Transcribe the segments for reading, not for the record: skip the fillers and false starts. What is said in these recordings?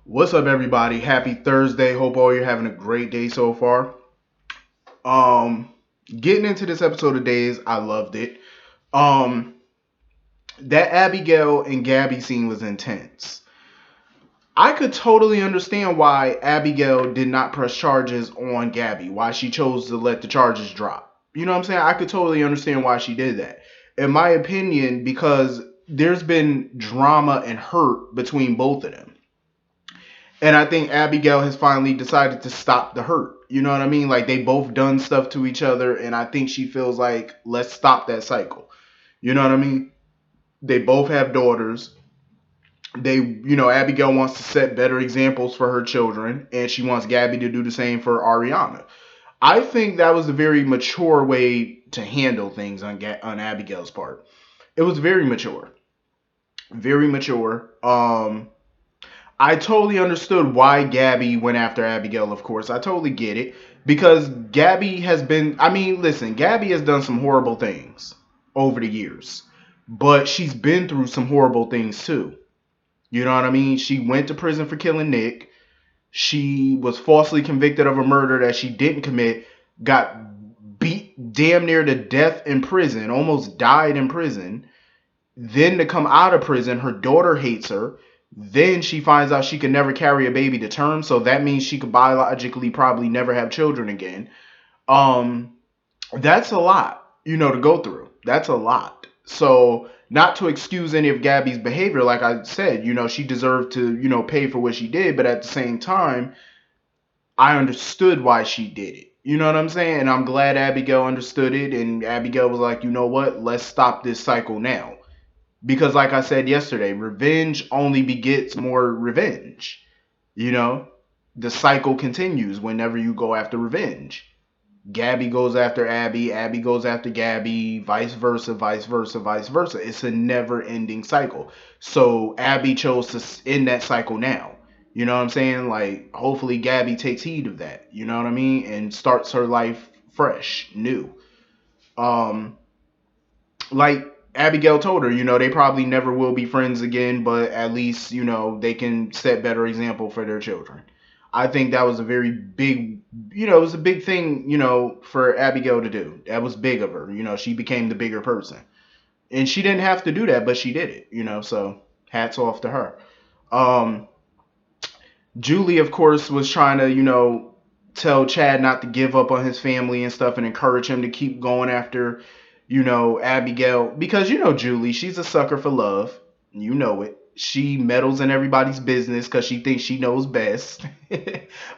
What's up, everybody? Happy Thursday. Hope all you're having a great day so far. Um, Getting into this episode of Days, I loved it. Um, that Abigail and Gabby scene was intense. I could totally understand why Abigail did not press charges on Gabby, why she chose to let the charges drop. You know what I'm saying? I could totally understand why she did that. In my opinion, because there's been drama and hurt between both of them. And I think Abigail has finally decided to stop the hurt. You know what I mean? Like they both done stuff to each other, and I think she feels like let's stop that cycle. You know what I mean? They both have daughters. Abigail wants to set better examples for her children, and she wants Gabby to do the same for Ariana. I think that was a very mature way to handle things on Abigail's part. It was very mature, very mature. I totally understood why Gabby went after Abigail, of course. I totally get it. Because Gabby has been, I mean, listen, Gabby has done some horrible things over the years. But she's been through some horrible things too. You know what I mean? She went to prison for killing Nick. She was falsely convicted of a murder that she didn't commit, got beat damn near to death in prison, almost died in prison. Then to come out of prison, her daughter hates her. Then she finds out she can never carry a baby to term, so that means she could biologically probably never have children again. Um, that's a lot, to go through. That's a lot. So not to excuse any of Gabby's behavior, like I said, she deserved to, pay for what she did, but at the same time, I understood why she did it. You know what I'm saying? And I'm glad Abigail understood it, and Abigail was like, you know what? Let's stop this cycle now. Because, like I said yesterday, revenge only begets more revenge. You know, the cycle continues whenever you go after revenge. Gabby goes after Abby, Abby goes after Gabby, vice versa, vice versa, vice versa. It's a never ending cycle. So, Abby chose to end that cycle now. You know what I'm saying? Like, hopefully, Gabby takes heed of that. You know what I mean? And starts her life fresh, new. Um, like Abigail told her, they probably never will be friends again, but at least, they can set better example for their children. I think that was a very big, it was a big thing, for Abigail to do. That was big of her. She became the bigger person. And she didn't have to do that, but she did it, so hats off to her. Um, Julie, of course, was trying to, tell Chad not to give up on his family and stuff and encourage him to keep going after, Abigail. Because, Julie, she's a sucker for love. You know it. She meddles in everybody's business because she thinks she knows best.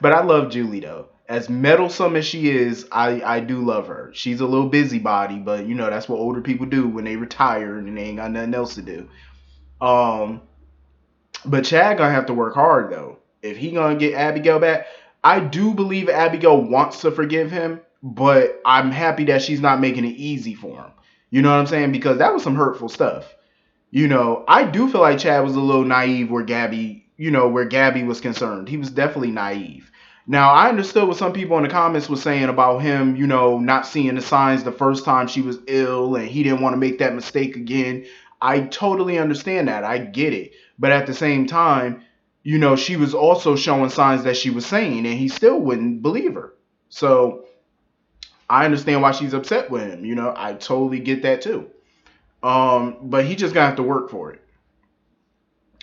But I love Julie, though. As meddlesome as she is, I do love her. She's a little busybody, but, that's what older people do when they retire and they ain't got nothing else to do. Um, but Chad gonna have to work hard though. If he gonna get Abigail back, I do believe Abigail wants to forgive him, but I'm happy that she's not making it easy for him. You know what I'm saying? Because that was some hurtful stuff. I do feel like Chad was a little naive where Gabby was concerned. He was definitely naive. Now, I understood what some people in the comments were saying about him, not seeing the signs the first time she was ill and he didn't want to make that mistake again. I totally understand that. I get it. But at the same time, she was also showing signs that she was sane and he still wouldn't believe her. So I understand why she's upset with him. I totally get that too. But he just gonna have to work for it.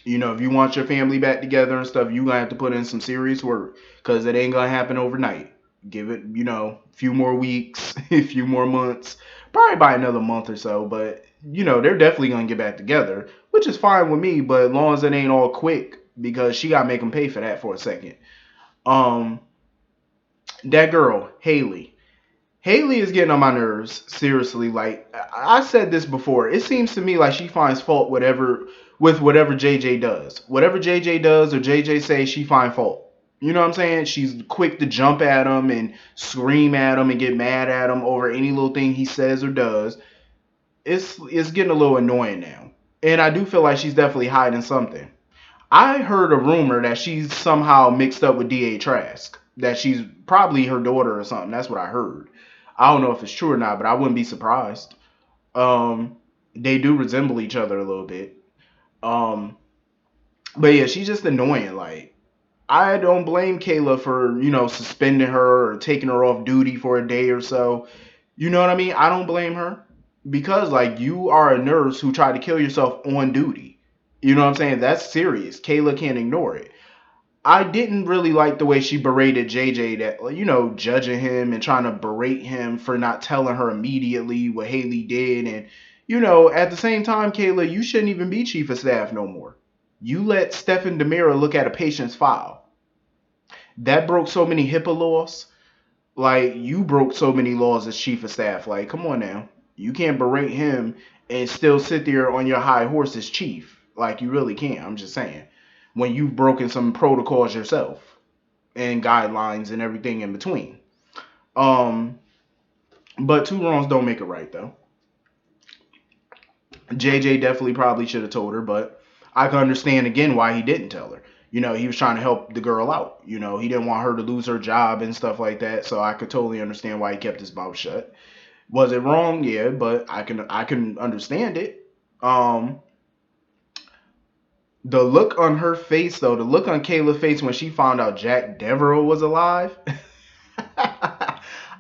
If you want your family back together and stuff, you gonna have to put in some serious work because it ain't gonna happen overnight. Give it, a few more weeks, a few more months, probably by another month or so. But they're definitely gonna get back together, which is fine with me. But as long as it ain't all quick, because she gotta make them pay for that for a second. Um, that girl Haley. Haley is getting on my nerves. Seriously, like I said this before, it seems to me like she finds fault with whatever JJ does. Whatever JJ does or JJ says, she finds fault. You know what I'm saying? She's quick to jump at him and scream at him and get mad at him over any little thing he says or does. It's getting a little annoying now, and I do feel like she's definitely hiding something. I heard a rumor that she's somehow mixed up with D.A. Trask. That she's probably her daughter or something. That's what I heard. I don't know if it's true or not, but I wouldn't be surprised. Um, they do resemble each other a little bit. Um, but yeah, she's just annoying. Like, I don't blame Kayla for, suspending her or taking her off duty for a day or so. You know what I mean? I don't blame her because, like, you are a nurse who tried to kill yourself on duty. You know what I'm saying? That's serious. Kayla can't ignore it. I didn't really like the way she berated JJ, that, judging him and trying to berate him for not telling her immediately what Haley did. And, at the same time, Kayla, you shouldn't even be chief of staff no more. You let Stephen Demira look at a patient's file. That broke so many HIPAA laws. Like, you broke so many laws as chief of staff. Like, come on now. You can't berate him and still sit there on your high horse as chief. Like, you really can't. I'm just saying. When you've broken some protocols yourself and guidelines and everything in between. But two wrongs don't make it right, though. JJ definitely probably should have told her, but I can understand again why he didn't tell her. He was trying to help the girl out. He didn't want her to lose her job and stuff like that. So I could totally understand why he kept his mouth shut. Was it wrong? Yeah, but I can understand it. The look on her face, though, the look on Kayla's face when she found out Jack Devereaux was alive.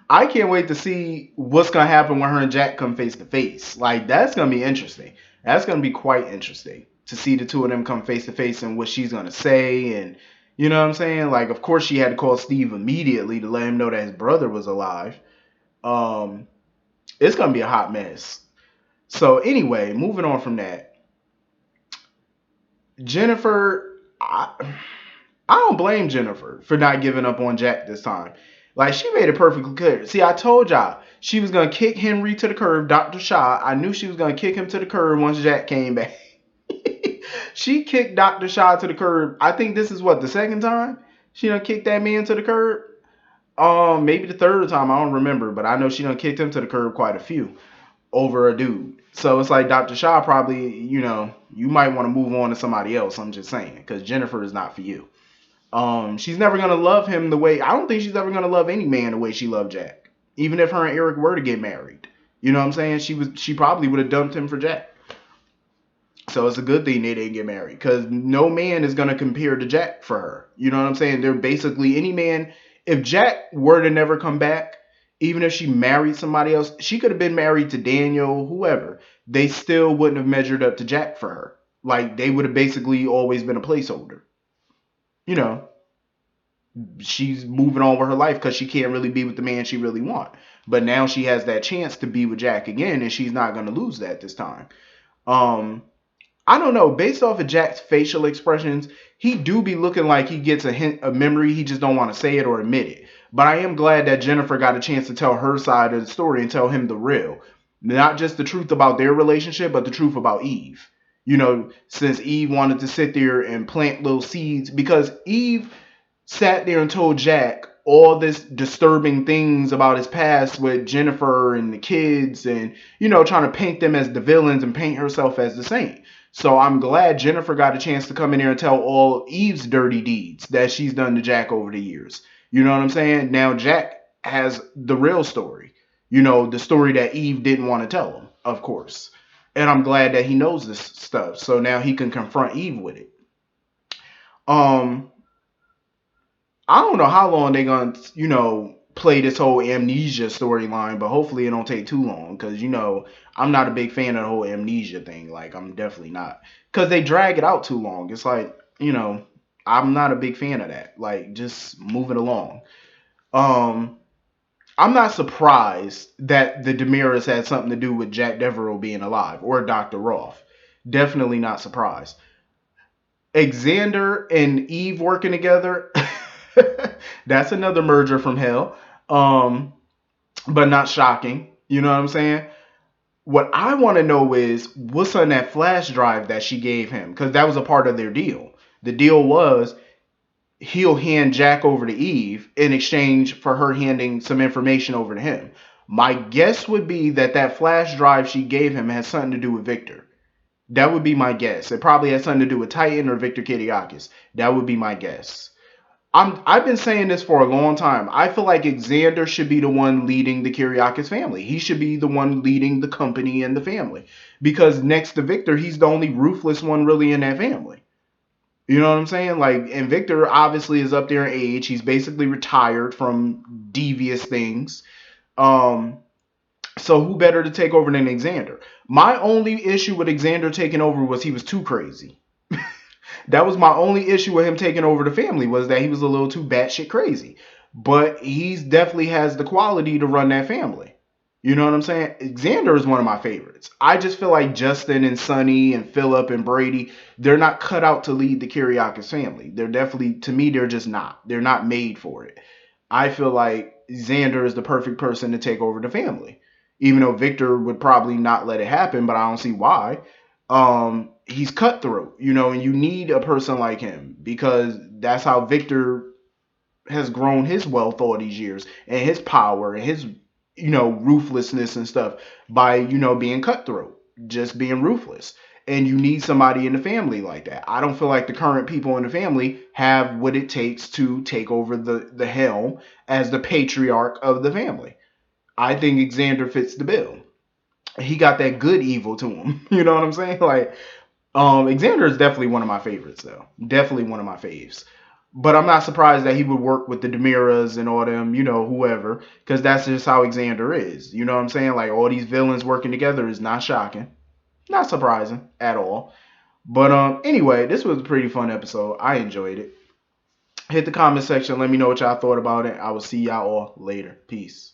I can't wait to see what's gonna happen when her and Jack come face to face. Like, that's gonna be interesting. That's gonna be quite interesting to see the two of them come face to face and what she's gonna say. And you know what I'm saying? Like, of course she had to call Steve immediately to let him know that his brother was alive. It's gonna be a hot mess. So anyway, moving on from that, Jennifer, I don't blame Jennifer for not giving up on Jack this time. Like, she made it perfectly clear. See, I told y'all she was gonna kick Henry to the curb, Dr. Shaw. I knew she was gonna kick him to the curb once Jack came back. She kicked Dr. Shaw to the curb. I think this is what, the second time she done kicked that man to the curb. Maybe the third time, I don't remember, but I know she done kicked him to the curb quite a few over a dude. So it's like Dr. Shaw probably, you might want to move on to somebody else. I'm just saying, because Jennifer is not for you. She's never gonna love him the way, I don't think she's ever gonna love any man the way she loved Jack. Even if her and Eric were to get married. You know what I'm saying? She probably would have dumped him for Jack. So it's a good thing they didn't get married, because no man is gonna compare to Jack for her. You know what I'm saying? They're basically any man. If Jack were to never come back, even if she married somebody else, she could have been married to Daniel, whoever. They still wouldn't have measured up to Jack for her. Like, they would have basically always been a placeholder. You know, she's moving on with her life because she can't really be with the man she really wants. But now she has that chance to be with Jack again, and she's not going to lose that this time. I don't know. Based off of Jack's facial expressions, he do be looking like he gets a hint of memory. He just don't want to say it or admit it. But I am glad that Jennifer got a chance to tell her side of the story and tell him the real. Not just the truth about their relationship, but the truth about Eve. Since Eve wanted to sit there and plant little seeds, because Eve sat there and told Jack all this disturbing things about his past with Jennifer and the kids, and trying to paint them as the villains and paint herself as the saint. So I'm glad Jennifer got a chance to come in there and tell all Eve's dirty deeds that she's done to Jack over the years. You know what I'm saying? Now Jack has the real story. The story that Eve didn't want to tell him, of course. And I'm glad that he knows this stuff. So now he can confront Eve with it. I don't know how long they're going to, play this whole amnesia storyline, but hopefully it don't take too long, because, I'm not a big fan of the whole amnesia thing. Like, I'm definitely not. Because they drag it out too long. It's like, I'm not a big fan of that. Like, just move it along. I'm not surprised that the Demiras had something to do with Jack Devereaux being alive, or Dr. Roth. Definitely not surprised. Xander and Eve working together, that's another merger from hell. But not shocking. You know what I'm saying? What I want to know is what's on that flash drive that she gave him, because that was a part of their deal. The deal was he'll hand Jack over to Eve in exchange for her handing some information over to him. My guess would be that flash drive she gave him has something to do with Victor. That would be my guess. It probably has something to do with Titan or Victor Kiriakis. That would be my guess. I've been saying this for a long time. I feel like Xander should be the one leading the Kiriakis family. He should be the one leading the company and the family. Because next to Victor, he's the only ruthless one really in that family. You know what I'm saying? Like, and Victor obviously is up there in age. He's basically retired from devious things. Um, so who better to take over than Xander? My only issue with Xander taking over was he was too crazy. That was my only issue with him taking over the family, was that he was a little too batshit crazy. But he's definitely has the quality to run that family. You know what I'm saying? Xander is one of my favorites. I just feel like Justin and Sonny and Philip and Brady, they're not cut out to lead the Kiriakis family. They're definitely, to me, they're just not. They're not made for it. I feel like Xander is the perfect person to take over the family. Even though Victor would probably not let it happen, but I don't see why. He's cutthroat, and you need a person like him because that's how Victor has grown his wealth all these years and his power and his, ruthlessness and stuff by, being cutthroat, just being ruthless. And you need somebody in the family like that. I don't feel like the current people in the family have what it takes to take over the helm as the patriarch of the family. I think Xander fits the bill. He got that good evil to him. You know what I'm saying? Like, Xander is definitely one of my favorites, though. Definitely one of my faves. But I'm not surprised that he would work with the Demiras and all them, whoever, because that's just how Xander is. You know what I'm saying? Like, all these villains working together is not shocking. Not surprising at all. But anyway, this was a pretty fun episode. I enjoyed it. Hit the comment section. Let me know what y'all thought about it. I will see y'all all later. Peace.